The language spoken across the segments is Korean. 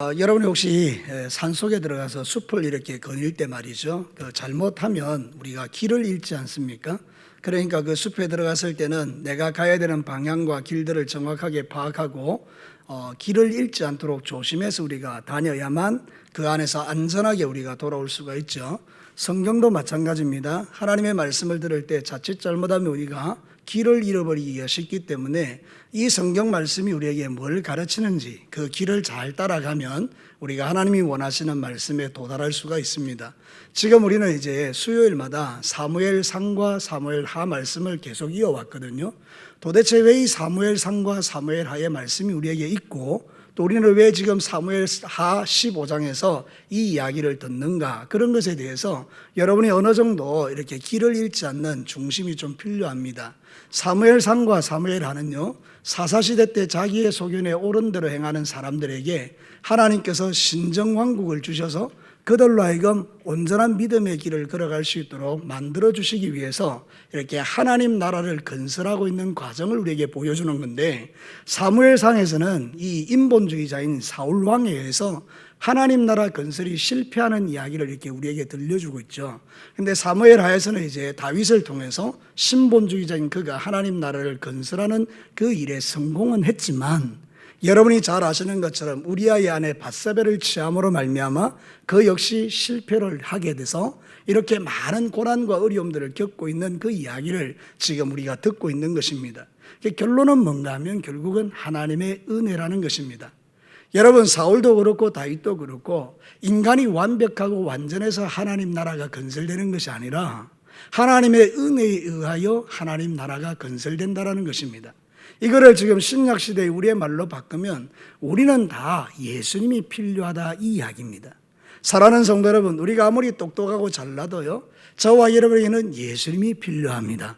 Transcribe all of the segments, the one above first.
여러분이 혹시 산속에 들어가서 숲을 이렇게 거닐 때 말이죠. 잘못하면 우리가 길을 잃지 않습니까? 그러니까 그 숲에 들어갔을 때는 내가 가야 되는 방향과 길들을 정확하게 파악하고 길을 잃지 않도록 조심해서 우리가 다녀야만 그 안에서 안전하게 우리가 돌아올 수가 있죠. 성경도 마찬가지입니다. 하나님의 말씀을 들을 때 자칫 잘못하면 우리가 길을 잃어버리기가 쉽기 때문에 이 성경 말씀이 우리에게 뭘 가르치는지 그 길을 잘 따라가면 우리가 하나님이 원하시는 말씀에 도달할 수가 있습니다. 지금 우리는 이제 수요일마다 사무엘상과 사무엘하 말씀을 계속 이어왔거든요. 도대체 왜 이 사무엘상과 사무엘하의 말씀이 우리에게 있고 또 우리는 왜 지금 사무엘하 15장에서 이 이야기를 듣는가, 그런 것에 대해서 여러분이 어느 정도 이렇게 길을 잃지 않는 중심이 좀 필요합니다. 사무엘상과 사무엘하는요, 사사시대 때 자기의 소견에 옳은 대로 행하는 사람들에게 하나님께서 신정왕국을 주셔서 그들로 하여금 온전한 믿음의 길을 걸어갈 수 있도록 만들어 주시기 위해서 이렇게 하나님 나라를 건설하고 있는 과정을 우리에게 보여주는 건데, 사무엘상에서는 이 인본주의자인 사울 왕에 의해서 하나님 나라 건설이 실패하는 이야기를 이렇게 우리에게 들려주고 있죠. 근데 사무엘하에서는 이제 다윗을 통해서 신본주의자인 그가 하나님 나라를 건설하는 그 일에 성공은 했지만, 여러분이 잘 아시는 것처럼 우리아의 아내 밧세바를 취함으로 말미암아 그 역시 실패를 하게 돼서 이렇게 많은 고난과 어려움들을 겪고 있는 그 이야기를 지금 우리가 듣고 있는 것입니다. 결론은 뭔가 하면 결국은 하나님의 은혜라는 것입니다. 여러분, 사울도 그렇고 다윗도 그렇고 인간이 완벽하고 완전해서 하나님 나라가 건설되는 것이 아니라 하나님의 은혜에 의하여 하나님 나라가 건설된다는 것입니다. 이거를 지금 신약시대에 우리의 말로 바꾸면 우리는 다 예수님이 필요하다, 이 이야기입니다. 사랑하는 성도 여러분, 우리가 아무리 똑똑하고 잘나도요, 저와 여러분에게는 예수님이 필요합니다.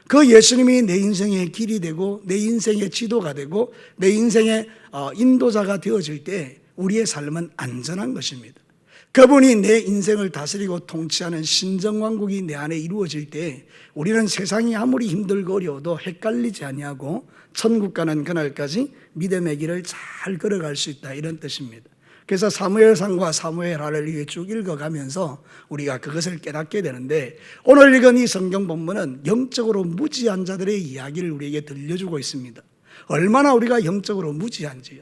그 예수님이 내 인생의 길이 되고 내 인생의 지도가 되고 내 인생의 인도자가 되어질 때 우리의 삶은 안전한 것입니다. 그분이 내 인생을 다스리고 통치하는 신정왕국이 내 안에 이루어질 때 우리는 세상이 아무리 힘들고 어려워도 헷갈리지 아니하고 천국 가는 그날까지 믿음의 길을 잘 걸어갈 수 있다, 이런 뜻입니다. 그래서 사무엘상과 사무엘하를 쭉 읽어가면서 우리가 그것을 깨닫게 되는데, 오늘 읽은 이 성경 본문은 영적으로 무지한 자들의 이야기를 우리에게 들려주고 있습니다. 얼마나 우리가 영적으로 무지한지요.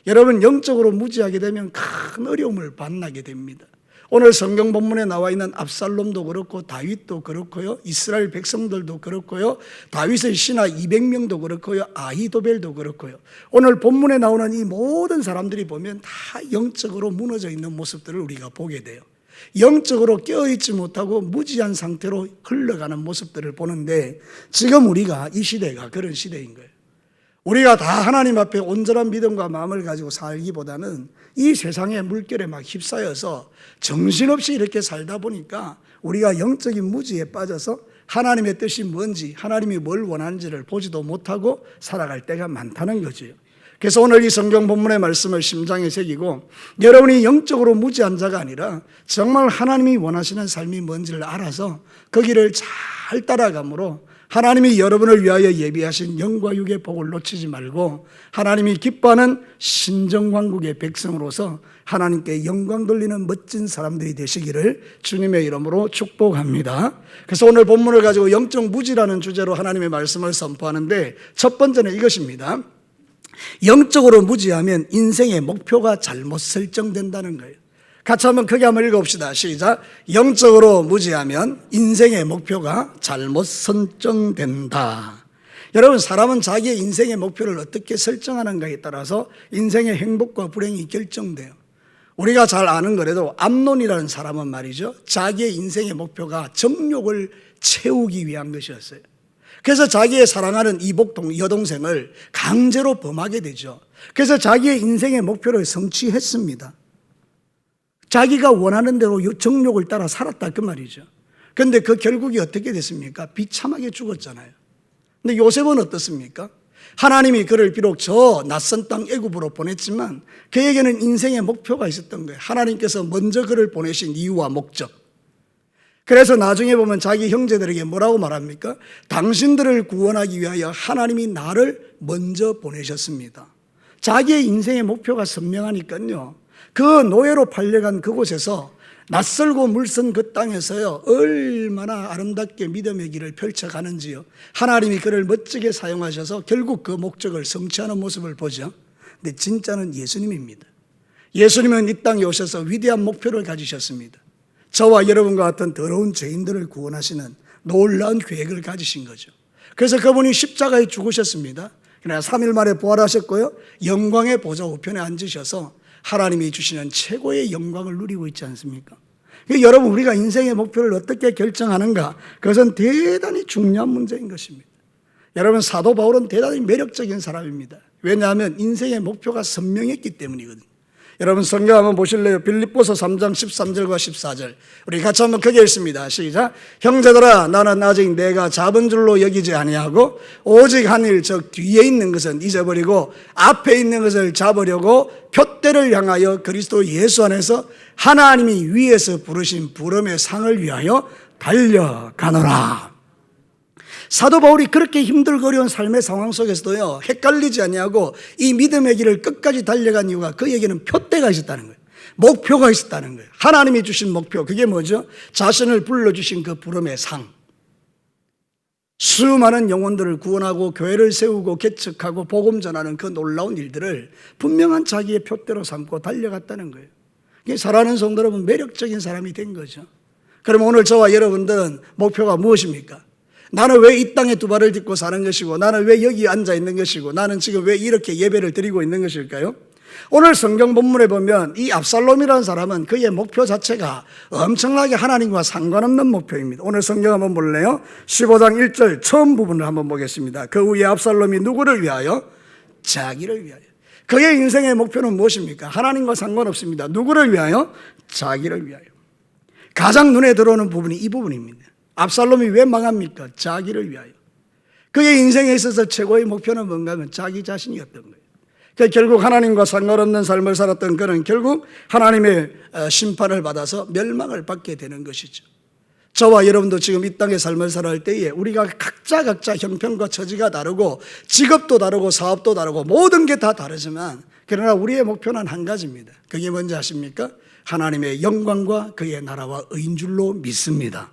여러분, 영적으로 무지하게 되면 큰 어려움을 만나게 됩니다. 오늘 성경 본문에 나와 있는 압살롬도 그렇고 다윗도 그렇고요, 이스라엘 백성들도 그렇고요, 다윗의 신하 200명도 그렇고요, 아히도벨도 그렇고요, 오늘 본문에 나오는 이 모든 사람들이 보면 다 영적으로 무너져 있는 모습들을 우리가 보게 돼요. 영적으로 깨어있지 못하고 무지한 상태로 흘러가는 모습들을 보는데, 지금 우리가 이 시대가 그런 시대인 거예요. 우리가 다 하나님 앞에 온전한 믿음과 마음을 가지고 살기보다는 이 세상의 물결에 막 휩싸여서 정신없이 이렇게 살다 보니까 우리가 영적인 무지에 빠져서 하나님의 뜻이 뭔지, 하나님이 뭘 원하는지를 보지도 못하고 살아갈 때가 많다는 거지요. 그래서 오늘 이 성경 본문의 말씀을 심장에 새기고, 여러분이 영적으로 무지한 자가 아니라 정말 하나님이 원하시는 삶이 뭔지를 알아서 그 길을 잘 따라가므로 하나님이 여러분을 위하여 예비하신 영과 육의 복을 놓치지 말고 하나님이 기뻐하는 신정왕국의 백성으로서 하나님께 영광 돌리는 멋진 사람들이 되시기를 주님의 이름으로 축복합니다. 그래서 오늘 본문을 가지고 영적 무지라는 주제로 하나님의 말씀을 선포하는데, 첫 번째는 이것입니다. 영적으로 무지하면 인생의 목표가 잘못 설정된다는 거예요. 같이 한번 크게 한번 읽어봅시다. 시작. 영적으로 무지하면 인생의 목표가 잘못 설정된다. 여러분, 사람은 자기의 인생의 목표를 어떻게 설정하는가에 따라서 인생의 행복과 불행이 결정돼요. 우리가 잘 아는 거라도 암논이라는 사람은 말이죠, 자기의 인생의 목표가 정욕을 채우기 위한 것이었어요. 그래서 자기의 사랑하는 여동생을 강제로 범하게 되죠. 그래서 자기의 인생의 목표를 성취했습니다. 자기가 원하는 대로 정욕을 따라 살았다, 그 말이죠. 그런데 그 결국이 어떻게 됐습니까? 비참하게 죽었잖아요. 근데 요셉은 어떻습니까? 하나님이 그를 비록 저 낯선 땅 애굽으로 보냈지만 그에게는 인생의 목표가 있었던 거예요. 하나님께서 먼저 그를 보내신 이유와 목적. 그래서 나중에 보면 자기 형제들에게 뭐라고 말합니까? 당신들을 구원하기 위하여 하나님이 나를 먼저 보내셨습니다. 자기의 인생의 목표가 선명하니까요, 그 노예로 팔려간 그곳에서 낯설고 물선 그 땅에서요, 얼마나 아름답게 믿음의 길을 펼쳐가는지요. 하나님이 그를 멋지게 사용하셔서 결국 그 목적을 성취하는 모습을 보죠. 근데 진짜는 예수님입니다. 예수님은 이 땅에 오셔서 위대한 목표를 가지셨습니다. 저와 여러분과 같은 더러운 죄인들을 구원하시는 놀라운 계획을 가지신 거죠. 그래서 그분이 십자가에 죽으셨습니다. 그러나 3일 만에 부활하셨고요, 영광의 보좌 우편에 앉으셔서 하나님이 주시는 최고의 영광을 누리고 있지 않습니까? 여러분, 우리가 인생의 목표를 어떻게 결정하는가, 그것은 대단히 중요한 문제인 것입니다. 여러분, 사도 바울은 대단히 매력적인 사람입니다. 왜냐하면 인생의 목표가 선명했기 때문이거든요. 여러분, 성경 한번 보실래요? 빌립보서 3장 13절과 14절 우리 같이 한번 크게 읽습니다. 시작. 형제들아, 나는 아직 내가 잡은 줄로 여기지 아니하고 오직 한 일, 즉 뒤에 있는 것은 잊어버리고 앞에 있는 것을 잡으려고 표대를 향하여 그리스도 예수 안에서 하나님이 위에서 부르신 부름의 상을 위하여 달려가노라. 사도 바울이 그렇게 힘들고 어려운 삶의 상황 속에서도요, 헷갈리지 아니하고 이 믿음의 길을 끝까지 달려간 이유가 그에게는 표대가 있었다는 거예요. 목표가 있었다는 거예요. 하나님이 주신 목표, 그게 뭐죠? 자신을 불러주신 그 부름의 상. 수많은 영혼들을 구원하고 교회를 세우고 개척하고 복음 전하는 그 놀라운 일들을 분명한 자기의 표대로 삼고 달려갔다는 거예요. 이게 사랑하는 성도 여러분, 매력적인 사람이 된 거죠. 그럼 오늘 저와 여러분들은 목표가 무엇입니까? 나는 왜 이 땅에 두 발을 딛고 사는 것이고, 나는 왜 여기 앉아 있는 것이고, 나는 지금 왜 이렇게 예배를 드리고 있는 것일까요? 오늘 성경 본문에 보면 이 압살롬이라는 사람은 그의 목표 자체가 엄청나게 하나님과 상관없는 목표입니다. 오늘 성경 한번 볼래요? 15장 1절 처음 부분을 한번 보겠습니다. 그 후에 압살롬이 누구를 위하여? 자기를 위하여. 그의 인생의 목표는 무엇입니까? 하나님과 상관없습니다. 누구를 위하여? 자기를 위하여. 가장 눈에 들어오는 부분이 이 부분입니다. 압살롬이 왜 망합니까? 자기를 위하여. 그의 인생에 있어서 최고의 목표는 뭔가 하면 자기 자신이었던 거예요. 그러니까 결국 하나님과 상관없는 삶을 살았던 그는 결국 하나님의 심판을 받아서 멸망을 받게 되는 것이죠. 저와 여러분도 지금 이 땅의 삶을 살아갈 때에 우리가 각자 형편과 처지가 다르고 직업도 다르고 사업도 다르고 모든 게 다 다르지만, 그러나 우리의 목표는 한 가지입니다. 그게 뭔지 아십니까? 하나님의 영광과 그의 나라와 의인 줄로 믿습니다.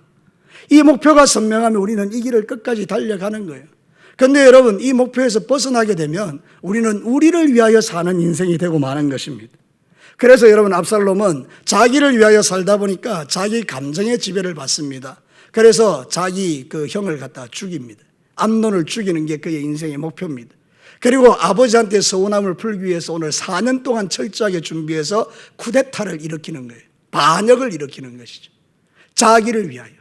이 목표가 선명하면 우리는 이 길을 끝까지 달려가는 거예요. 그런데 여러분, 이 목표에서 벗어나게 되면 우리는 우리를 위하여 사는 인생이 되고 마는 것입니다. 그래서 여러분, 압살롬은 자기를 위하여 살다 보니까 자기 감정의 지배를 받습니다. 그래서 자기 그 형을 갖다 죽입니다. 암논을 죽이는 게 그의 인생의 목표입니다. 그리고 아버지한테 서운함을 풀기 위해서 오늘 4년 동안 철저하게 준비해서 쿠데타를 일으키는 거예요. 반역을 일으키는 것이죠. 자기를 위하여.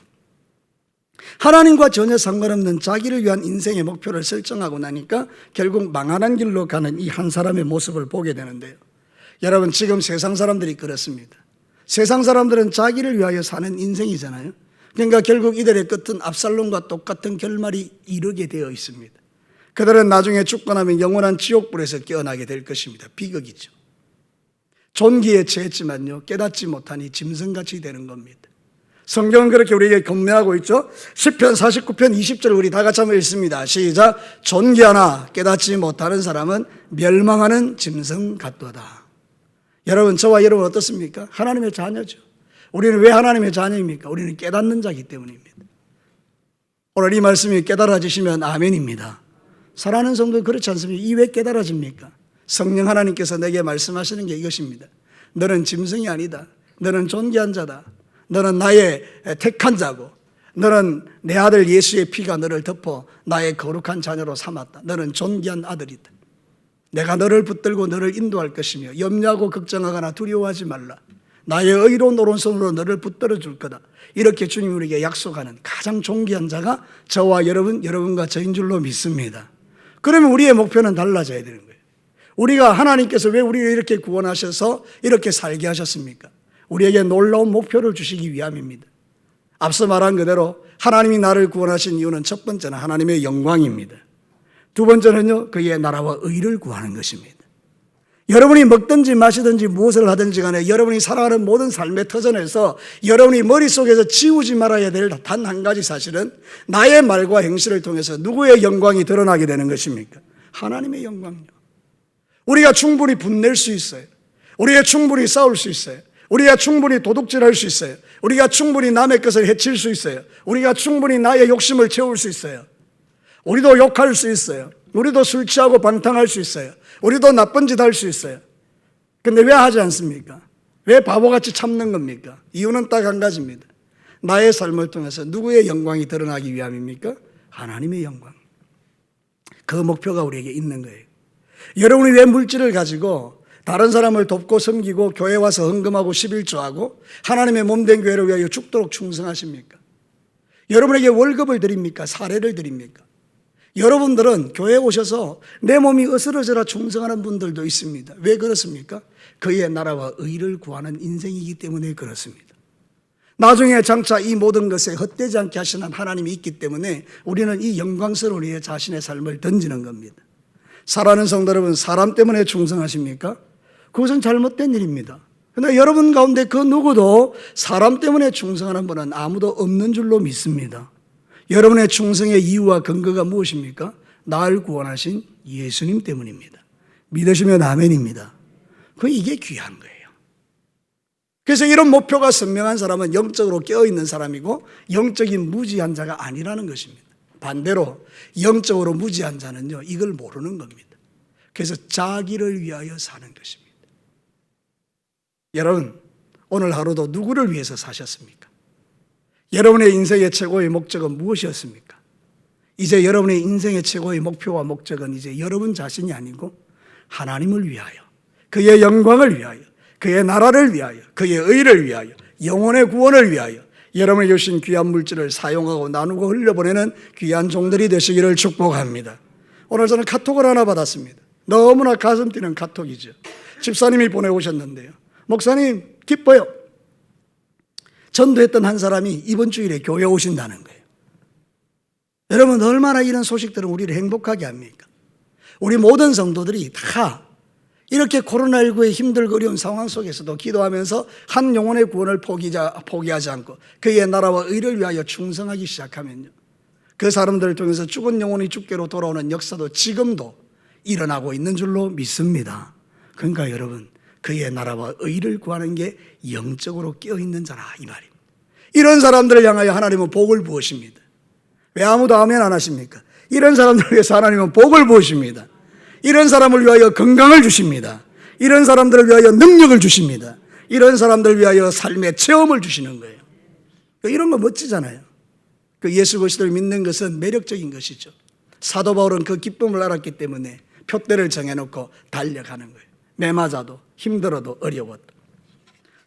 하나님과 전혀 상관없는 자기를 위한 인생의 목표를 설정하고 나니까 결국 망하는 길로 가는 이 한 사람의 모습을 보게 되는데요. 여러분, 지금 세상 사람들이 그렇습니다. 세상 사람들은 자기를 위하여 사는 인생이잖아요. 그러니까 결국 이들의 끝은 압살롬과 똑같은 결말이 이르게 되어 있습니다. 그들은 나중에 죽고 나면 영원한 지옥불에서 깨어나게 될 것입니다. 비극이죠. 존귀에 처했지만요, 깨닫지 못하니 짐승같이 되는 겁니다. 성경은 그렇게 우리에게 경매하고 있죠. 시편 49편 20절 우리 다 같이 한번 읽습니다. 시작. 존귀하나 깨닫지 못하는 사람은 멸망하는 짐승 같도다. 여러분, 저와 여러분 어떻습니까? 하나님의 자녀죠. 우리는 왜 하나님의 자녀입니까? 우리는 깨닫는 자이기 때문입니다. 오늘 이 말씀이 깨달아지시면 아멘입니다. 사랑하는 성도, 그렇지 않습니까? 이 왜 깨달아집니까? 성령 하나님께서 내게 말씀하시는 게 이것입니다. 너는 짐승이 아니다. 너는 존귀한 자다. 너는 나의 택한 자고, 너는 내 아들 예수의 피가 너를 덮어 나의 거룩한 자녀로 삼았다. 너는 존귀한 아들이다. 내가 너를 붙들고 너를 인도할 것이며 염려하고 걱정하거나 두려워하지 말라. 나의 의로운 오른손으로 너를 붙들어 줄 거다. 이렇게 주님이 우리에게 약속하는 가장 존귀한 자가 저와 여러분과 저인 줄로 믿습니다. 그러면 우리의 목표는 달라져야 되는 거예요. 우리가 하나님께서 왜 우리를 이렇게 구원하셔서 이렇게 살게 하셨습니까? 우리에게 놀라운 목표를 주시기 위함입니다. 앞서 말한 그대로 하나님이 나를 구원하신 이유는 첫 번째는 하나님의 영광입니다. 두 번째는요, 그의 나라와 의를 구하는 것입니다. 여러분이 먹든지 마시든지 무엇을 하든지 간에 여러분이 살아가는 모든 삶의 터전에서 여러분이 머릿속에서 지우지 말아야 될 단 한 가지 사실은 나의 말과 행실을 통해서 누구의 영광이 드러나게 되는 것입니까? 하나님의 영광이요. 우리가 충분히 분낼 수 있어요. 우리가 충분히 싸울 수 있어요. 우리가 충분히 도둑질할 수 있어요. 우리가 충분히 남의 것을 해칠 수 있어요. 우리가 충분히 나의 욕심을 채울 수 있어요. 우리도 욕할 수 있어요. 우리도 술 취하고 방탕할 수 있어요. 우리도 나쁜 짓 할 수 있어요. 근데 왜 하지 않습니까? 왜 바보같이 참는 겁니까? 이유는 딱 한 가지입니다. 나의 삶을 통해서 누구의 영광이 드러나기 위함입니까? 하나님의 영광. 그 목표가 우리에게 있는 거예요. 여러분이 왜 물질을 가지고 다른 사람을 돕고 섬기고 교회 와서 헌금하고 11조하고 하나님의 몸된 교회를 위하여 죽도록 충성하십니까? 여러분에게 월급을 드립니까? 사례를 드립니까? 여러분들은 교회에 오셔서 내 몸이 으스러져라 충성하는 분들도 있습니다. 왜 그렇습니까? 그의 나라와 의를 구하는 인생이기 때문에 그렇습니다. 나중에 장차 이 모든 것에 헛되지 않게 하시는 하나님이 있기 때문에 우리는 이 영광스러운 우리의 자신의 삶을 던지는 겁니다. 사랑하는 성도 여러분, 사람 때문에 충성하십니까? 그것은 잘못된 일입니다. 그러나 여러분 가운데 그 누구도 사람 때문에 충성하는 분은 아무도 없는 줄로 믿습니다. 여러분의 충성의 이유와 근거가 무엇입니까? 나를 구원하신 예수님 때문입니다. 믿으시면 아멘입니다. 이게 귀한 거예요. 그래서 이런 목표가 선명한 사람은 영적으로 깨어있는 사람이고 영적인 무지한 자가 아니라는 것입니다. 반대로 영적으로 무지한 자는요, 이걸 모르는 겁니다. 그래서 자기를 위하여 사는 것입니다. 여러분, 오늘 하루도 누구를 위해서 사셨습니까? 여러분의 인생의 최고의 목적은 무엇이었습니까? 이제 여러분의 인생의 최고의 목표와 목적은 이제 여러분 자신이 아니고 하나님을 위하여, 그의 영광을 위하여, 그의 나라를 위하여, 그의 의를 위하여, 영혼의 구원을 위하여 여러분이 주신 귀한 물질을 사용하고 나누고 흘려보내는 귀한 종들이 되시기를 축복합니다. 오늘 저는 카톡을 하나 받았습니다. 너무나 가슴 뛰는 카톡이죠. 집사님이 보내오셨는데요. 목사님, 기뻐요. 전도했던 한 사람이 이번 주일에 교회 오신다는 거예요. 여러분, 얼마나 이런 소식들은 우리를 행복하게 합니까? 우리 모든 성도들이 다 이렇게 코로나19의 힘들고 어려운 상황 속에서도 기도하면서 한 영혼의 구원을 포기하지 않고 그의 나라와 의를 위하여 충성하기 시작하면요, 그 사람들을 통해서 죽은 영혼이 죽게로 돌아오는 역사도 지금도 일어나고 있는 줄로 믿습니다. 그러니까 여러분, 그의 나라와 의를 구하는 게 영적으로 깨어있는 자라, 이 말입니다. 이런 사람들을 향하여 하나님은 복을 부으십니다. 왜 아무도 아멘 안 하십니까? 이런 사람들을 위해서 하나님은 복을 부으십니다. 이런 사람을 위하여 건강을 주십니다. 이런 사람들을 위하여 능력을 주십니다. 이런 사람들을 위하여 삶의 체험을 주시는 거예요. 이런 거 멋지잖아요. 예수 그리스도를 믿는 것은 매력적인 것이죠. 사도 바울은 그 기쁨을 알았기 때문에 표대를 정해놓고 달려가는 거예요. 매 맞아도, 힘들어도, 어려워도.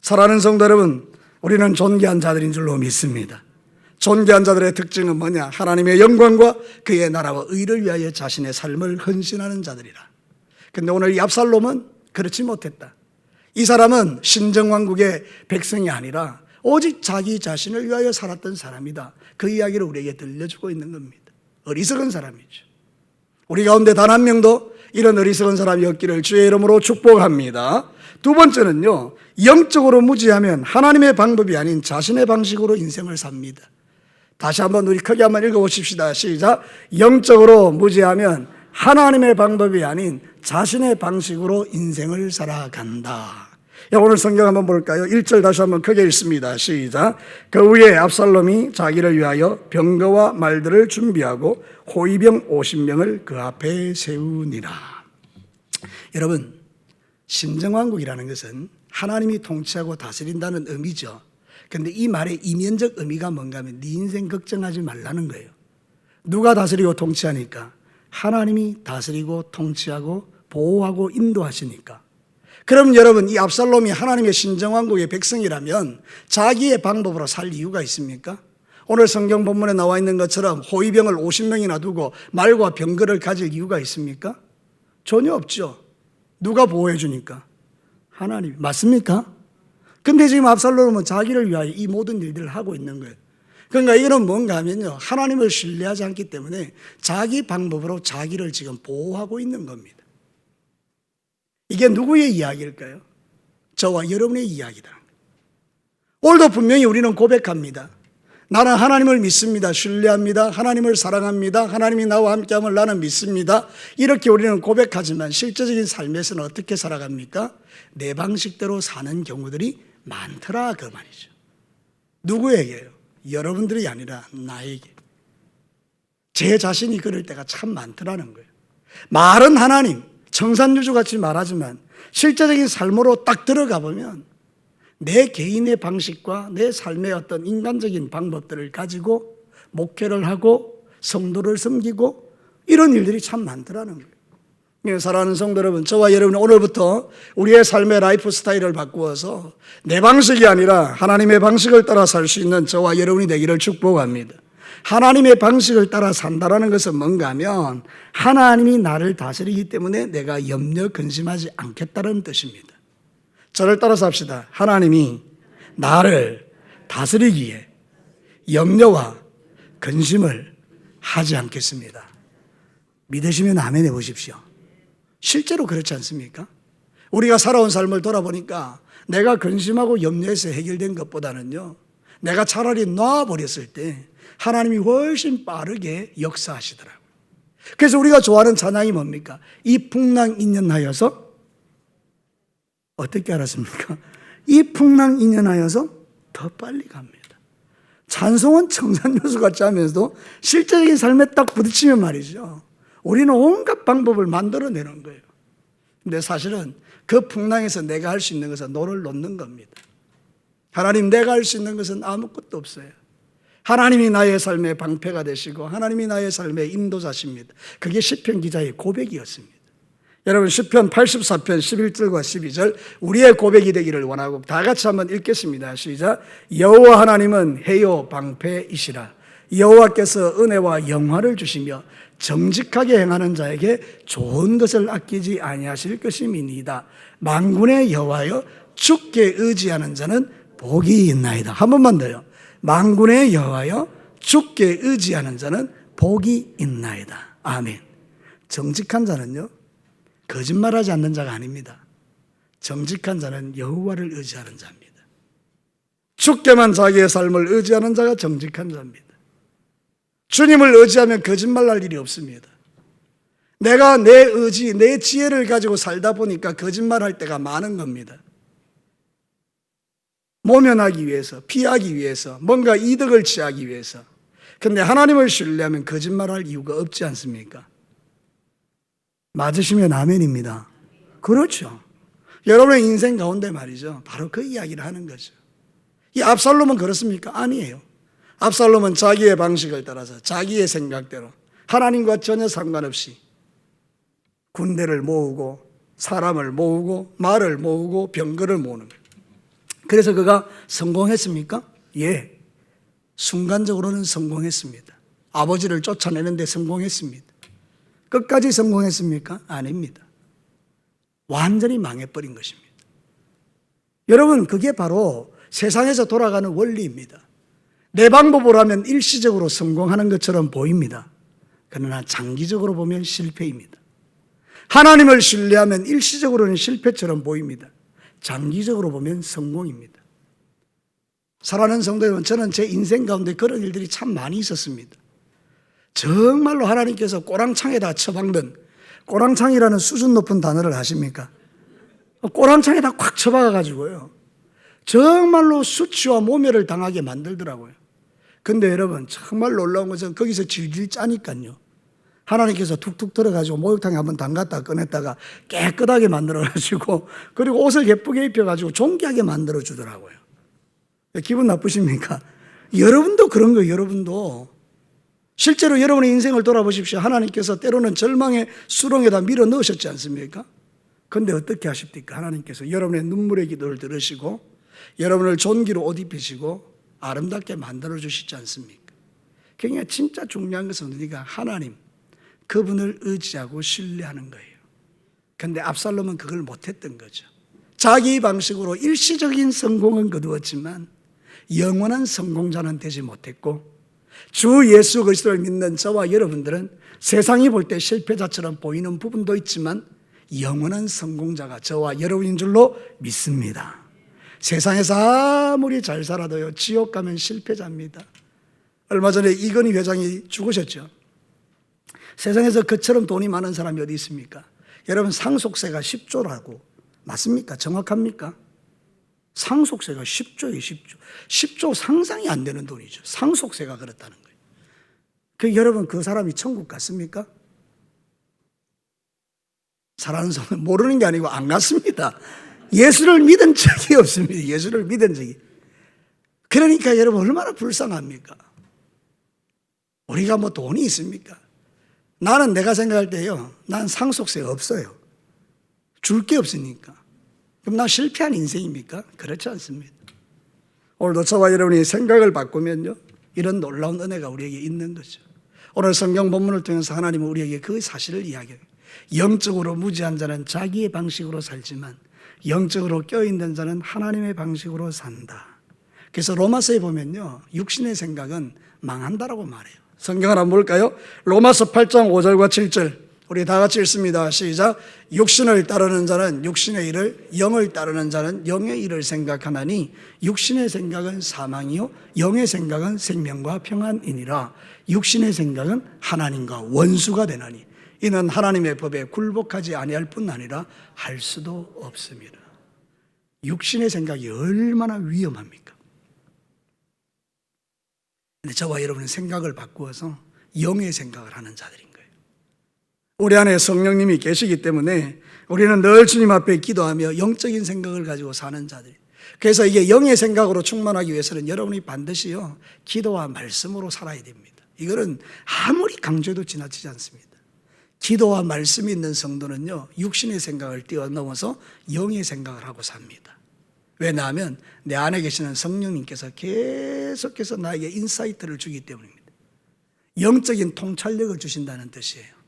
사랑하는 성도 여러분, 우리는 존귀한 자들인 줄로 믿습니다. 존귀한 자들의 특징은 뭐냐? 하나님의 영광과 그의 나라와 의를 위하여 자신의 삶을 헌신하는 자들이라. 근데 오늘 이 압살롬은 그렇지 못했다. 이 사람은 신정왕국의 백성이 아니라 오직 자기 자신을 위하여 살았던 사람이다. 그 이야기를 우리에게 들려주고 있는 겁니다. 어리석은 사람이죠. 우리 가운데 단 한 명도 이런 어리석은 사람이 없기를 주의 이름으로 축복합니다. 두 번째는요, 영적으로 무지하면 하나님의 방법이 아닌 자신의 방식으로 인생을 삽니다. 다시 한번 우리 크게 한번 읽어보십시다. 시작. 영적으로 무지하면 하나님의 방법이 아닌 자신의 방식으로 인생을 살아간다. 오늘 성경 한번 볼까요? 1절 다시 한번 크게 읽습니다. 시작. 그 후에 압살롬이 자기를 위하여 병거와 말들을 준비하고 호위병 50명을 그 앞에 세우니라. 여러분, 신정왕국이라는 것은 하나님이 통치하고 다스린다는 의미죠. 그런데 이 말의 이면적 의미가 뭔가 하면 네 인생 걱정하지 말라는 거예요. 누가 다스리고 통치하니까? 하나님이 다스리고 통치하고 보호하고 인도하시니까. 그럼 여러분, 이 압살롬이 하나님의 신정왕국의 백성이라면 자기의 방법으로 살 이유가 있습니까? 오늘 성경 본문에 나와 있는 것처럼 호위병을 50명이나 두고 말과 병거를 가질 이유가 있습니까? 전혀 없죠. 누가 보호해 주니까? 하나님. 맞습니까? 근데 지금 압살롬은 자기를 위하여 이 모든 일들을 하고 있는 거예요. 그러니까 이거는 뭔가 하면요, 하나님을 신뢰하지 않기 때문에 자기 방법으로 자기를 지금 보호하고 있는 겁니다. 이게 누구의 이야기일까요? 저와 여러분의 이야기다. 오늘도 분명히 우리는 고백합니다. 나는 하나님을 믿습니다. 신뢰합니다. 하나님을 사랑합니다. 하나님이 나와 함께함을 나는 믿습니다. 이렇게 우리는 고백하지만 실제적인 삶에서는 어떻게 살아갑니까? 내 방식대로 사는 경우들이 많더라 그 말이죠. 누구에게요? 여러분들이 아니라 나에게. 제 자신이 그럴 때가 참 많더라는 거예요. 말은 하나님, 청산유주같이 말하지만 실제적인 삶으로 딱 들어가 보면 내 개인의 방식과 내 삶의 어떤 인간적인 방법들을 가지고 목회를 하고 성도를 섬기고 이런 일들이 참 많더라는 거예요. 사랑하는 성도 여러분, 저와 여러분이 오늘부터 우리의 삶의 라이프 스타일을 바꾸어서 내 방식이 아니라 하나님의 방식을 따라 살 수 있는 저와 여러분이 되기를 축복합니다. 하나님의 방식을 따라 산다라는 것은 뭔가 하면 하나님이 나를 다스리기 때문에 내가 염려 근심하지 않겠다는 뜻입니다. 저를 따라서 합시다. 하나님이 나를 다스리기에 염려와 근심을 하지 않겠습니다. 믿으시면 아멘 해보십시오. 실제로 그렇지 않습니까? 우리가 살아온 삶을 돌아보니까 내가 근심하고 염려해서 해결된 것보다는요, 내가 차라리 놔버렸을 때 하나님이 훨씬 빠르게 역사하시더라고요. 그래서 우리가 좋아하는 찬양이 뭡니까? 이 풍랑 인연하여서 어떻게 알았습니까? 이 풍랑 인연하여서 더 빨리 갑니다. 찬송은 청산요수 같이 하면서도 실제적인 삶에 딱 부딪히면 말이죠, 우리는 온갖 방법을 만들어내는 거예요. 근데 사실은 그 풍랑에서 내가 할 수 있는 것은 노를 놓는 겁니다. 하나님, 내가 할 수 있는 것은 아무것도 없어요. 하나님이 나의 삶의 방패가 되시고 하나님이 나의 삶의 인도자십니다. 그게 시편 기자의 고백이었습니다. 여러분, 시편 84편 11절과 12절 우리의 고백이 되기를 원하고 다 같이 한번 읽겠습니다. 시작. 여호와 하나님은 해요 방패이시라. 여호와께서 은혜와 영화를 주시며 정직하게 행하는 자에게 좋은 것을 아끼지 아니하실 것임이니이다. 만군의 여호와여, 주께 의지하는 자는 복이 있나이다. 한 번만 더요. 만군의 여호와여, 주께 의지하는 자는 복이 있나이다. 아멘. 정직한 자는요, 거짓말하지 않는 자가 아닙니다. 정직한 자는 여호와를 의지하는 자입니다. 주께만 자기의 삶을 의지하는 자가 정직한 자입니다. 주님을 의지하면 거짓말할 일이 없습니다. 내가 내 의지, 내 지혜를 가지고 살다 보니까 거짓말할 때가 많은 겁니다. 모면하기 위해서, 피하기 위해서, 뭔가 이득을 취하기 위해서. 그런데 하나님을 신뢰하면 거짓말할 이유가 없지 않습니까? 맞으시면 아멘입니다. 그렇죠. 여러분의 인생 가운데 말이죠, 바로 그 이야기를 하는 거죠. 이 압살롬은 그렇습니까? 아니에요. 압살롬은 자기의 방식을 따라서 자기의 생각대로 하나님과 전혀 상관없이 군대를 모으고 사람을 모으고 말을 모으고 병거를 모으는 거예요. 그래서 그가 성공했습니까? 예, 순간적으로는 성공했습니다. 아버지를 쫓아내는데 성공했습니다. 끝까지 성공했습니까? 아닙니다. 완전히 망해버린 것입니다. 여러분, 그게 바로 세상에서 돌아가는 원리입니다. 내 방법으로 하면 일시적으로 성공하는 것처럼 보입니다. 그러나 장기적으로 보면 실패입니다. 하나님을 신뢰하면 일시적으로는 실패처럼 보입니다. 장기적으로 보면 성공입니다. 사랑하는 성도 여러분, 저는 제 인생 가운데 그런 일들이 참 많이 있었습니다. 정말로 하나님께서 꼬랑창에다 처박는, 꼬랑창이라는 수준 높은 단어를 아십니까? 꼬랑창에다 콱 처박아가지고요, 정말로 수치와 모멸을 당하게 만들더라고요. 근데 여러분, 정말 놀라운 것은 거기서 질질 짜니까요, 하나님께서 툭툭 들어가지고 목욕탕에 한번 담갔다가 꺼냈다가 깨끗하게 만들어가지고, 그리고 옷을 예쁘게 입혀가지고 존귀하게 만들어주더라고요. 기분 나쁘십니까? 여러분도 그런 거예요. 여러분도 실제로 여러분의 인생을 돌아보십시오. 하나님께서 때로는 절망의 수렁에다 밀어 넣으셨지 않습니까? 그런데 어떻게 하십니까? 하나님께서 여러분의 눈물의 기도를 들으시고 여러분을 존귀로 옷 입히시고 아름답게 만들어주시지 않습니까? 그러니까 진짜 중요한 것은 우리가 하나님, 그분을 의지하고 신뢰하는 거예요. 그런데 압살롬은 그걸 못했던 거죠. 자기 방식으로 일시적인 성공은 거두었지만 영원한 성공자는 되지 못했고, 주 예수 그리스도를 믿는 저와 여러분들은 세상이 볼 때 실패자처럼 보이는 부분도 있지만 영원한 성공자가 저와 여러분인 줄로 믿습니다. 세상에서 아무리 잘 살아도요, 지옥 가면 실패자입니다. 얼마 전에 이건희 회장이 죽으셨죠. 세상에서 그처럼 돈이 많은 사람이 어디 있습니까? 여러분, 상속세가 10조라고 맞습니까? 정확합니까? 상속세가 10조예요. 10조. 10조 상상이 안 되는 돈이죠. 상속세가 그렇다는 거예요. 여러분, 그 사람이 천국 갔습니까? 사랑하는 사람, 모르는 게 아니고 안 갔습니다. 예수를 믿은 적이 없습니다. 예수를 믿은 적이. 그러니까 여러분, 얼마나 불쌍합니까? 우리가 뭐 돈이 있습니까? 나는 내가 생각할 때요, 난 상속세가 없어요. 줄 게 없으니까. 그럼 나 실패한 인생입니까? 그렇지 않습니다. 오늘도 저와 여러분이 생각을 바꾸면요, 이런 놀라운 은혜가 우리에게 있는 거죠. 오늘 성경 본문을 통해서 하나님은 우리에게 그 사실을 이야기해요. 영적으로 무지한 자는 자기의 방식으로 살지만 영적으로 껴있는 자는 하나님의 방식으로 산다. 그래서 로마서에 보면요, 육신의 생각은 망한다라고 말해요. 성경 하나 볼까요? 로마서 8장 5절과 7절 우리 다 같이 읽습니다. 시작. 육신을 따르는 자는 육신의 일을, 영을 따르는 자는 영의 일을 생각하나니 육신의 생각은 사망이요 영의 생각은 생명과 평안이니라. 육신의 생각은 하나님과 원수가 되나니 이는 하나님의 법에 굴복하지 아니할 뿐 아니라 할 수도 없습니다. 육신의 생각이 얼마나 위험합니까? 근데 저와 여러분은 생각을 바꾸어서 영의 생각을 하는 자들인 거예요. 우리 안에 성령님이 계시기 때문에 우리는 늘 주님 앞에 기도하며 영적인 생각을 가지고 사는 자들이에요. 그래서 이게 영의 생각으로 충만하기 위해서는 여러분이 반드시요, 기도와 말씀으로 살아야 됩니다. 이거는 아무리 강조해도 지나치지 않습니다. 기도와 말씀이 있는 성도는요, 육신의 생각을 뛰어넘어서 영의 생각을 하고 삽니다. 왜냐하면 내 안에 계시는 성령님께서 계속해서 나에게 인사이트를 주기 때문입니다. 영적인 통찰력을 주신다는 뜻이에요.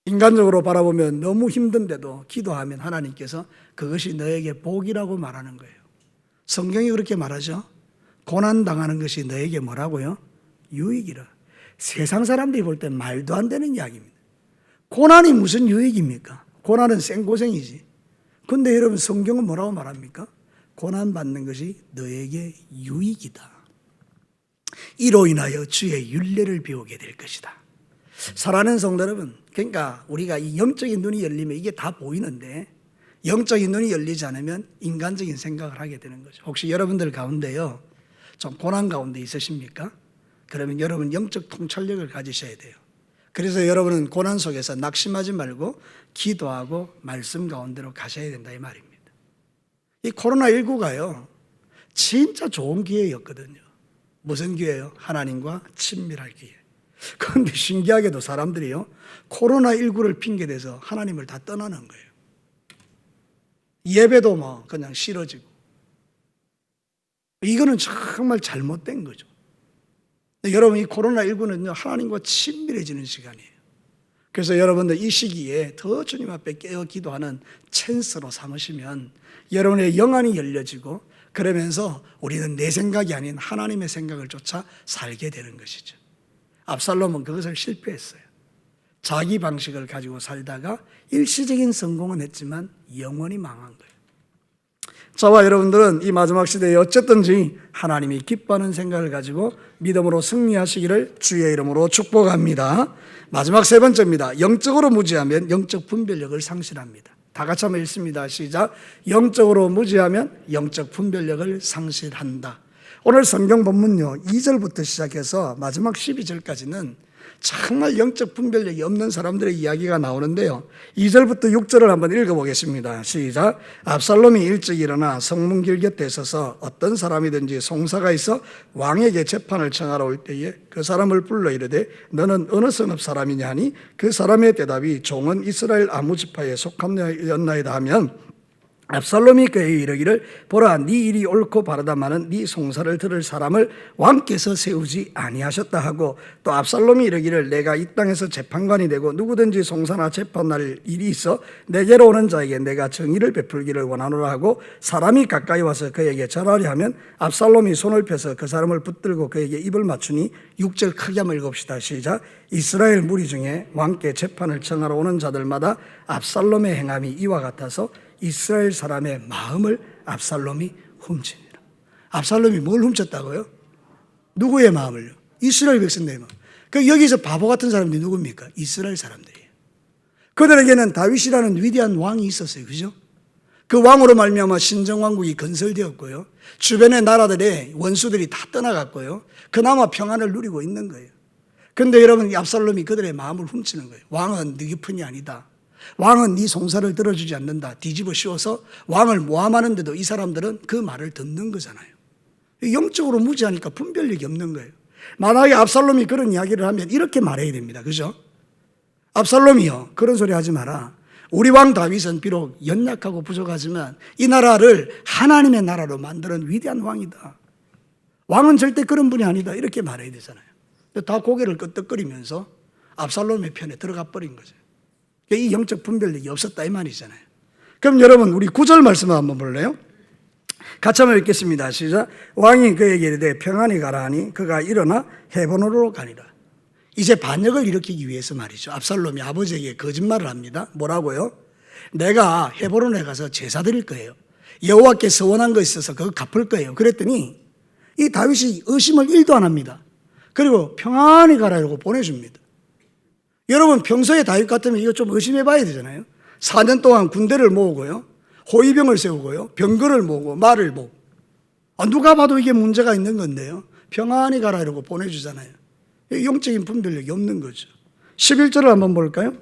인간적으로 바라보면 너무 힘든데도 기도하면 하나님께서 그것이 너에게 복이라고 말하는 거예요. 성경이 그렇게 말하죠. 고난당하는 것이 너에게 뭐라고요? 유익이라. 세상 사람들이 볼 때 말도 안 되는 이야기입니다. 고난이 무슨 유익입니까? 고난은 생고생이지. 근데 여러분, 성경은 뭐라고 말합니까? 고난받는 것이 너에게 유익이다. 이로 인하여 주의 율례를 배우게 될 것이다. 사랑하는 성도 여러분, 그러니까 우리가 이 영적인 눈이 열리면 이게 다 보이는데 영적인 눈이 열리지 않으면 인간적인 생각을 하게 되는 거죠. 혹시 여러분들 가운데요, 좀 고난 가운데 있으십니까? 그러면 여러분 영적 통찰력을 가지셔야 돼요. 그래서 여러분은 고난 속에서 낙심하지 말고 기도하고 말씀 가운데로 가셔야 된다 이 말입니다. 이 코로나19가요, 진짜 좋은 기회였거든요. 무슨 기회예요? 하나님과 친밀할 기회. 그런데 신기하게도 사람들이요, 코로나19를 핑계대서 하나님을 다 떠나는 거예요. 예배도 뭐 그냥 싫어지고. 이거는 정말 잘못된 거죠. 여러분, 이 코로나19는요, 하나님과 친밀해지는 시간이에요. 그래서 여러분들 이 시기에 더 주님 앞에 깨어 기도하는 찬스로 삼으시면 여러분의 영안이 열려지고, 그러면서 우리는 내 생각이 아닌 하나님의 생각을 쫓아 살게 되는 것이죠. 압살롬은 그것을 실패했어요. 자기 방식을 가지고 살다가 일시적인 성공은 했지만 영원히 망한 거예요. 저와 여러분들은 이 마지막 시대에 어쨌든지 하나님이 기뻐하는 생각을 가지고 믿음으로 승리하시기를 주의 이름으로 축복합니다. 마지막 세 번째입니다. 영적으로 무지하면 영적 분별력을 상실합니다. 다 같이 한번 읽습니다. 시작. 영적으로 무지하면 영적 분별력을 상실한다. 오늘 성경 본문요, 2절부터 시작해서 마지막 12절까지는 정말 영적 분별력이 없는 사람들의 이야기가 나오는데요, 2절부터 6절을 한번 읽어보겠습니다. 시작. 압살롬이 일찍 일어나 성문길 곁에 서서 어떤 사람이든지 송사가 있어 왕에게 재판을 청하러 올 때에 그 사람을 불러 이르되 너는 어느 성읍 사람이냐 하니 그 사람의 대답이 종은 이스라엘 아무 지파에 속함이었나이다 하면 압살롬이 그에게 이르기를 보라, 네 일이 옳고 바르다마는 네 송사를 들을 사람을 왕께서 세우지 아니하셨다 하고, 또 압살롬이 이르기를 내가 이 땅에서 재판관이 되고 누구든지 송사나 재판할 일이 있어 내게로 오는 자에게 내가 정의를 베풀기를 원하노라 하고, 사람이 가까이 와서 그에게 절하려 하면 압살롬이 손을 펴서 그 사람을 붙들고 그에게 입을 맞추니. 6절 크게 한번 읽읍시다. 시작. 이스라엘 무리 중에 왕께 재판을 청하러 오는 자들마다 압살롬의 행함이 이와 같아서 이스라엘 사람의 마음을 압살롬이 훔칩니다. 압살롬이 뭘 훔쳤다고요? 누구의 마음을요? 이스라엘 백성들의 마음. 그 여기서 바보 같은 사람들이 누굽니까? 이스라엘 사람들이에요. 그들에게는 다윗이라는 위대한 왕이 있었어요. 그죠? 그 왕으로 말미암아 신정왕국이 건설되었고요. 주변의 나라들의 원수들이 다 떠나갔고요. 그나마 평안을 누리고 있는 거예요. 그런데 여러분, 이 압살롬이 그들의 마음을 훔치는 거예요. 왕은 네 편이 아니다. 왕은 네 송사를 들어주지 않는다. 뒤집어 씌워서 왕을 모함하는데도 이 사람들은 그 말을 듣는 거잖아요. 영적으로 무지하니까 분별력이 없는 거예요. 만약에 압살롬이 그런 이야기를 하면 이렇게 말해야 됩니다. 그죠? 압살롬이요, 그런 소리 하지 마라. 우리 왕 다윗은 비록 연약하고 부족하지만 이 나라를 하나님의 나라로 만드는 위대한 왕이다. 왕은 절대 그런 분이 아니다. 이렇게 말해야 되잖아요. 다 고개를 끄덕거리면서 압살롬의 편에 들어가 버린 거죠. 이 영적 분별력이 없었다 이 말이잖아요. 그럼 여러분, 우리 9절 말씀을 한번 볼래요? 같이 한번 읽겠습니다. 시작. 왕이 그에게 이르되 평안히 가라 하니 그가 일어나 헤브론으로 가니라. 이제 반역을 일으키기 위해서 말이죠. 압살롬이 아버지에게 거짓말을 합니다. 뭐라고요? 내가 헤브론에 가서 제사 드릴 거예요. 여호와께 서원한 거 있어서 그거 갚을 거예요. 그랬더니 이 다윗이 의심을 1도 안 합니다. 그리고 평안히 가라 이러고 보내줍니다. 여러분, 평소에 다윗 같으면 이거 좀 의심해 봐야 되잖아요. 4년 동안 군대를 모으고요, 호위병을 세우고요, 병거를 모으고 말을 모으고, 누가 봐도 이게 문제가 있는 건데요, 평안히 가라 이러고 보내주잖아요. 영적인 분별력이 없는 거죠. 11절을 한번 볼까요?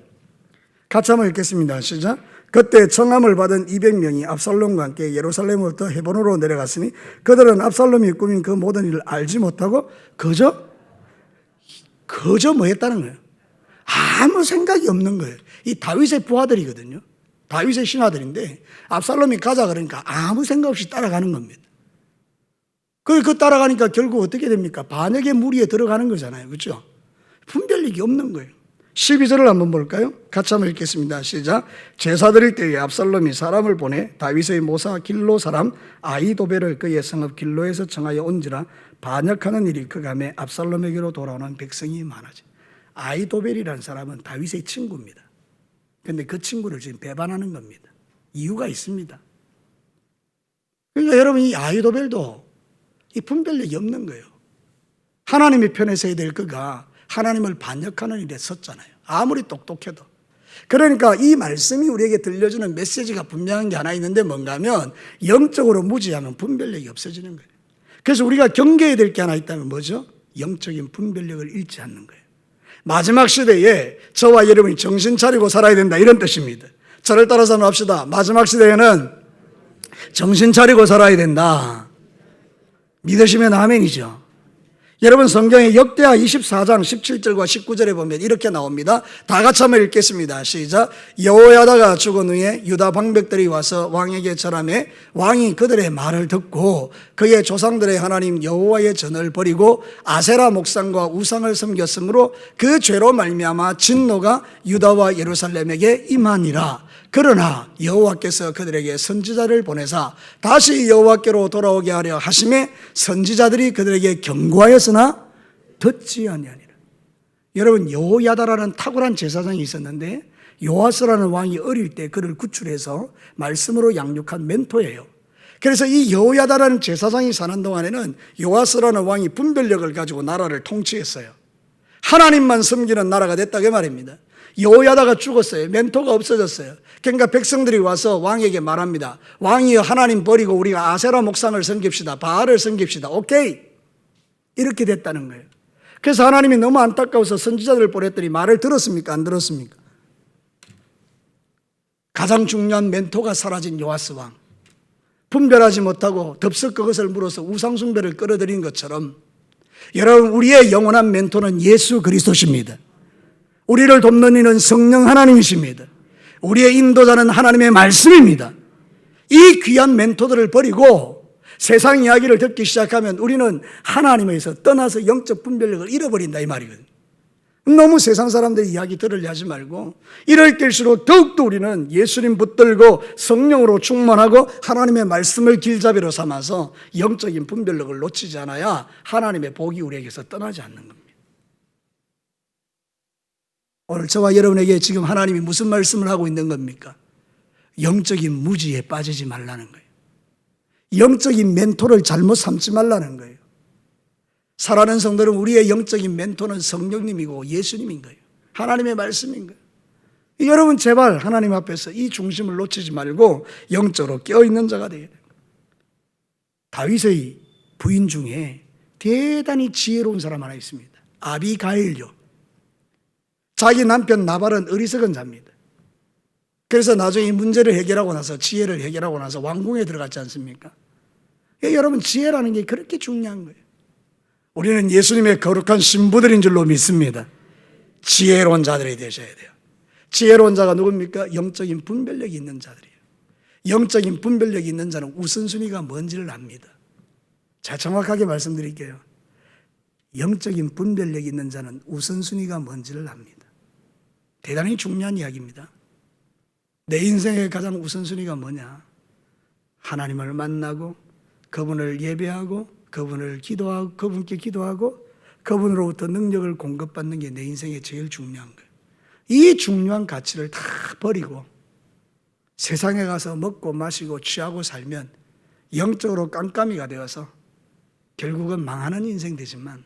같이 한번 읽겠습니다. 시작. 그때 청함을 받은 200명이 압살롬과 함께 예루살렘으로부터 헤브론으로 내려갔으니 그들은 압살롬이 꾸민 그 모든 일을 알지 못하고 그저 뭐 했다는 거예요? 아무 생각이 없는 거예요. 이 다윗의 부하들이거든요. 다윗의 신하들인데 압살롬이 가자 그러니까 아무 생각 없이 따라가는 겁니다. 그 따라가니까 결국 어떻게 됩니까? 반역의 무리에 들어가는 거잖아요. 그렇죠? 분별력이 없는 거예요. 12절을 한번 볼까요? 같이 한번 읽겠습니다. 시작. 제사 드릴 때에 압살롬이 사람을 보내 다윗의 모사 길로 사람 아히도벨을 그의 성읍 길로에서 청하여 온지라 반역하는 일이 그감에 압살롬에게로 돌아오는 백성이 많아지. 아히도벨이라는 사람은 다윗의 친구입니다. 그런데 그 친구를 지금 배반하는 겁니다. 이유가 있습니다. 그러니까 여러분, 이 아히도벨도 이 분별력이 없는 거예요. 하나님의 편에 서야 될 그가 하나님을 반역하는 일에 섰잖아요. 아무리 똑똑해도. 그러니까 이 말씀이 우리에게 들려주는 메시지가 분명한 게 하나 있는데 뭔가 하면 영적으로 무지하면 분별력이 없어지는 거예요. 그래서 우리가 경계해야 될 게 하나 있다면 뭐죠? 영적인 분별력을 잃지 않는 거예요. 마지막 시대에 저와 여러분이 정신 차리고 살아야 된다 이런 뜻입니다. 저를 따라서 합시다. 마지막 시대에는 정신 차리고 살아야 된다. 믿으시면 아멘이죠. 여러분, 성경의 역대하 24장 17절과 19절에 보면 이렇게 나옵니다. 다 같이 한번 읽겠습니다. 시작. 여호야다가 죽은 후에 유다 방백들이 와서 왕에게 절하매 왕이 그들의 말을 듣고 그의 조상들의 하나님 여호와의 전을 버리고 아세라 목상과 우상을 섬겼으므로 그 죄로 말미암아 진노가 유다와 예루살렘에게 임하니라. 그러나 여호와께서 그들에게 선지자를 보내사 다시 여호와께로 돌아오게 하려 하심에 선지자들이 그들에게 경고하였으나 듣지 아니하니라. 여러분, 여호야다라는 탁월한 제사장이 있었는데 요아스라는 왕이 어릴 때 그를 구출해서 말씀으로 양육한 멘토예요. 그래서 이 여호야다라는 제사장이 사는 동안에는 요아스라는 왕이 분별력을 가지고 나라를 통치했어요. 하나님만 섬기는 나라가 됐다 그 말입니다. 여호야다가 죽었어요. 멘토가 없어졌어요. 그러니까 백성들이 와서 왕에게 말합니다. 왕이여, 하나님 버리고 우리가 아세라 목상을 섬깁시다. 바알을 섬깁시다. 오케이. 이렇게 됐다는 거예요. 그래서 하나님이 너무 안타까워서 선지자들을 보냈더니 말을 들었습니까? 안 들었습니까? 가장 중요한 멘토가 사라진 요아스 왕. 분별하지 못하고 덥석 그것을 물어서 우상숭배를 끌어들인 것처럼 여러분, 우리의 영원한 멘토는 예수 그리스도십니다. 우리를 돕는 이는 성령 하나님이십니다. 우리의 인도자는 하나님의 말씀입니다. 이 귀한 멘토들을 버리고 세상 이야기를 듣기 시작하면 우리는 하나님에서 떠나서 영적 분별력을 잃어버린다 이 말이거든요. 너무 세상 사람들의 이야기 들으려 하지 말고 이럴 때일수록 더욱더 우리는 예수님 붙들고 성령으로 충만하고 하나님의 말씀을 길잡이로 삼아서 영적인 분별력을 놓치지 않아야 하나님의 복이 우리에게서 떠나지 않는 겁니다. 오늘 저와 여러분에게 지금 하나님이 무슨 말씀을 하고 있는 겁니까? 영적인 무지에 빠지지 말라는 거예요. 영적인 멘토를 잘못 삼지 말라는 거예요. 사랑하는 성도는 우리의 영적인 멘토는 성령님이고 예수님인 거예요. 하나님의 말씀인 거예요. 여러분 제발 하나님 앞에서 이 중심을 놓치지 말고 영적으로 깨어있는 자가 되어야 돼요. 다윗의 부인 중에 대단히 지혜로운 사람 하나 있습니다. 아비가일요. 자기 남편 나발은 어리석은 자입니다. 그래서 나중에 이 문제를 해결하고 나서 지혜를 해결하고 나서 왕궁에 들어갔지 않습니까? 여러분 지혜라는 게 그렇게 중요한 거예요. 우리는 예수님의 거룩한 신부들인 줄로 믿습니다. 지혜로운 자들이 되셔야 돼요. 지혜로운 자가 누굽니까? 영적인 분별력이 있는 자들이에요. 영적인 분별력이 있는 자는 우선순위가 뭔지를 압니다. 자, 정확하게 말씀드릴게요. 영적인 분별력이 있는 자는 우선순위가 뭔지를 압니다. 대단히 중요한 이야기입니다. 내 인생의 가장 우선순위가 뭐냐? 하나님을 만나고 그분을 예배하고 그분을 기도하고 그분께 기도하고 그분으로부터 능력을 공급받는 게 내 인생에 제일 중요한 거예요. 이 중요한 가치를 다 버리고 세상에 가서 먹고 마시고 취하고 살면 영적으로 깜깜이가 되어서 결국은 망하는 인생 되지만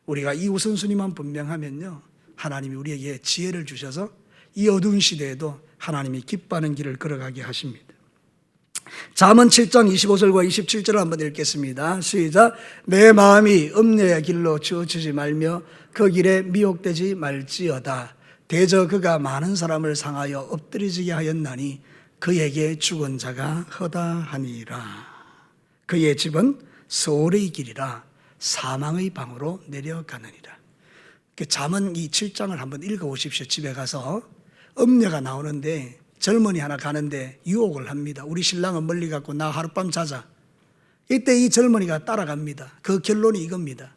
우리가 이 우선순위만 분명하면요, 하나님이 우리에게 지혜를 주셔서 이 어두운 시대에도 하나님이 기뻐하는 길을 걸어가게 하십니다. 잠언 7장 25절과 27절을 한번 읽겠습니다. 시작. 내 마음이 음녀의 길로 치우치지 말며 그 길에 미혹되지 말지어다. 대저 그가 많은 사람을 상하여 엎드리지게 하였나니 그에게 죽은 자가 허다하니라. 그의 집은 소울의 길이라 사망의 방으로 내려가느니라. 잠언 이 7장을 한번 읽어보십시오. 집에 가서 음녀가 나오는데 젊은이 하나 가는데 유혹을 합니다. 우리 신랑은 멀리 갔고 나 하룻밤 자자. 이때 이 젊은이가 따라갑니다. 그 결론이 이겁니다.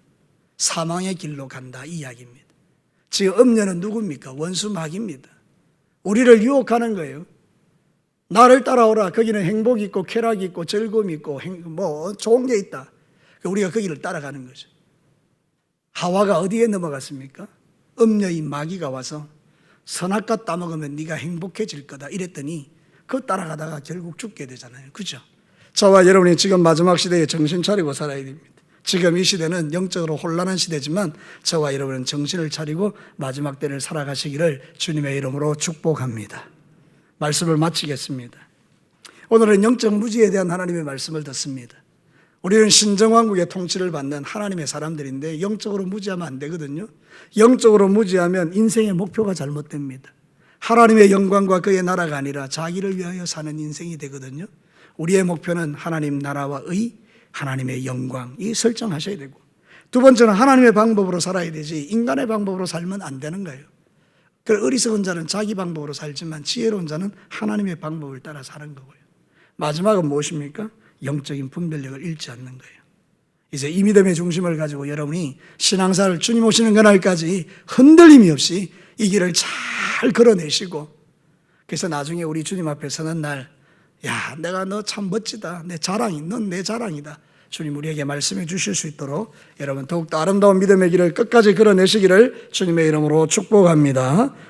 사망의 길로 간다, 이 이야기입니다. 지금 음녀는 누굽니까? 원수 마귀입니다. 우리를 유혹하는 거예요. 나를 따라오라. 거기는 행복이 있고 쾌락이 있고 즐거움이 있고 뭐 좋은 게 있다. 우리가 거기를 따라가는 거죠. 하와가 어디에 넘어갔습니까? 음녀의 마귀가 와서 선악과 따먹으면 네가 행복해질 거다 이랬더니 그거 따라가다가 결국 죽게 되잖아요. 그죠? 저와 여러분이 지금 마지막 시대에 정신 차리고 살아야 됩니다. 지금 이 시대는 영적으로 혼란한 시대지만 저와 여러분은 정신을 차리고 마지막 때를 살아가시기를 주님의 이름으로 축복합니다. 말씀을 마치겠습니다. 오늘은 영적 무지에 대한 하나님의 말씀을 듣습니다. 우리는 신정왕국의 통치를 받는 하나님의 사람들인데 영적으로 무지하면 안 되거든요. 영적으로 무지하면 인생의 목표가 잘못됩니다. 하나님의 영광과 그의 나라가 아니라 자기를 위하여 사는 인생이 되거든요. 우리의 목표는 하나님 나라와 의, 하나님의 영광, 이 설정하셔야 되고, 두 번째는 하나님의 방법으로 살아야 되지 인간의 방법으로 살면 안 되는 거예요. 어리석은 자는 자기 방법으로 살지만 지혜로운 자는 하나님의 방법을 따라 사는 거고요. 마지막은 무엇입니까? 영적인 분별력을 잃지 않는 거예요. 이제 이 믿음의 중심을 가지고 여러분이 신앙사를 주님 오시는 그날까지 흔들림이 없이 이 길을 잘 걸어내시고, 그래서 나중에 우리 주님 앞에 서는 날, 야, 내가 너 참 멋지다. 내 자랑이, 넌 내 자랑이다. 주님 우리에게 말씀해 주실 수 있도록 여러분 더욱더 아름다운 믿음의 길을 끝까지 걸어내시기를 주님의 이름으로 축복합니다.